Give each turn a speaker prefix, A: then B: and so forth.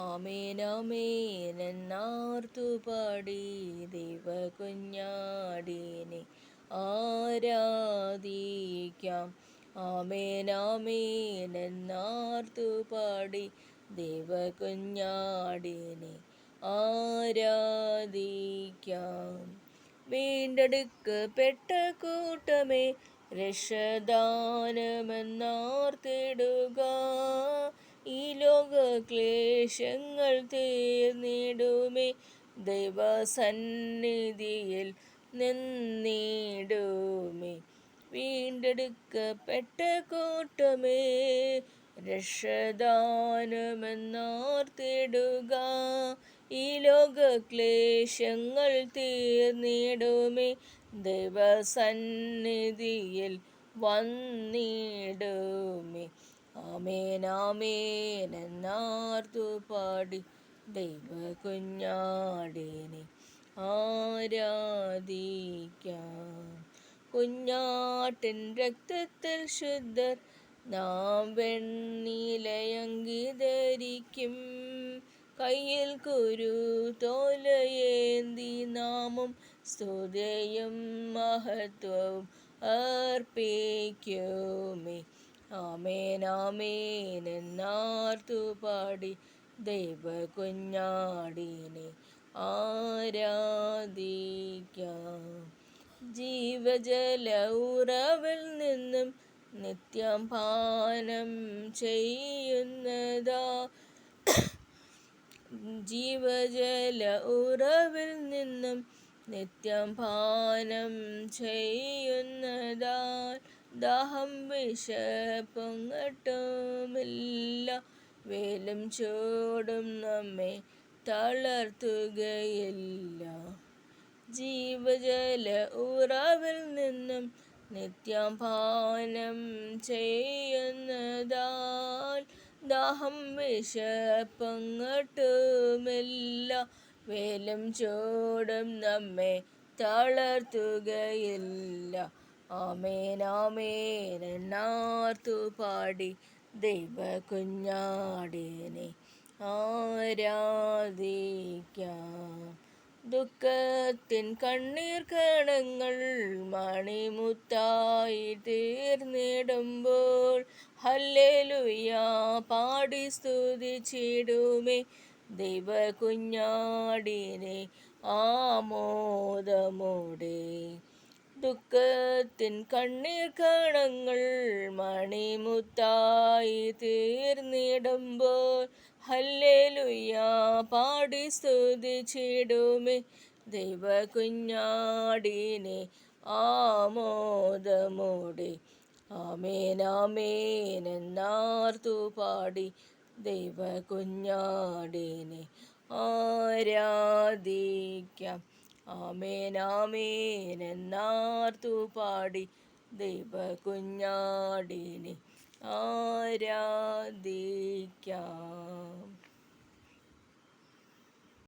A: ആമേനാമേനെന്നാർത്തുപാടി ദൈവകുഞ്ഞാടിനെ ആരാധിക്കാം. ആമേനാമേനെന്നാർത്തുപാടി ദൈവകുഞ്ഞാടിനെ ആരാധിക്കാം. വീണ്ടെടുക്കപ്പെട്ട കൂട്ടമേ, രക്ഷദാനമെന്നാർത്തിടുക. ഈ ലോക ക്ലേശങ്ങൾ തീർന്നിടുമേ, ദൈവസന്നിധിയിൽ നിന്നിടുമേ. വീണ്ടെടുക്കപ്പെട്ട കൂട്ടമേ, രക്ഷദാനമെന്നാർത്തിടുക. ഈ ലോക ക്ലേശങ്ങൾ തീർന്നിടുമേ, ദൈവസന്നിധിയിൽ വന്നിടുമേ. ആമേനാമേനെന്നാർത്തുപാടി ദൈവകുഞ്ഞാടിനെ ആരാധിക്കാം. കുഞ്ഞാട്ടിൻ രക്തത്തിൽ ശുദ്ധർ നാം വെണ്ണിലയങ്കി ധരിക്കും. കയ്യിൽ കുരുത്തോലയേന്തി നാമും സ്തുതിയും മഹത്വവും അർപ്പിക്കുമേ. ആമേനാമേനെന്നാർത്തുപാടി ദൈവകുഞ്ഞാടിനെ ആരാധിക്കാം. ജീവജല ഉറവിൽ നിന്നും നിത്യം പാനം ചെയ്യുന്നതാ. ജീവജല ഉറവിൽ നിന്നും നിത്യം പാനം ചെയ്യുന്നതാൽ ദാഹം വിശപ്പുങ്ങട്ടുമില്ല. വേലും ചൂടും നമ്മെ തളർത്തുകയില്ല. ജീവജല ഉറവിൽ നിന്നും നിത്യം പാനം ചെയ്യുന്നതാൽ ദാഹം വിശപ്പുങ്ങട്ടുമില്ല. വേലും ചൂടും നമ്മെ തളർത്തുകയില്ല. ആമേനാമേനെന്നാർത്തുപാടി ദൈവകുഞ്ഞാടിനെ ആരാധിക്കാം. ദുഃഖത്തിൻ കണ്ണീർ കണങ്ങൾ മണിമുത്തായി തീർന്നിടുമ്പോൾ ഹല്ലേലൂയ പാടി സ്തുതിച്ചിടുമേ, ദൈവകുഞ്ഞാടിനെ ആമോദമോടെ. ദുഃഖത്തിൻ കണ്ണീർ കണങ്ങൾ മണിമുത്തായി തീർന്നിടുമ്പോൾ ഹല്ലേലൂയ പാടി സ്തുതിച്ചിടുമേ, ദൈവകുഞ്ഞാടിനെ ആമോദമോടെ. ആമേനാമേനെന്നാർത്തുപാടി ദൈവകുഞ്ഞാടിനെ ആരാധിക്കാം. ആമേനാമേനെന്നാർത്തുപാടി ദൈവകുഞ്ഞാടിനെ ആരാധിക്കാം.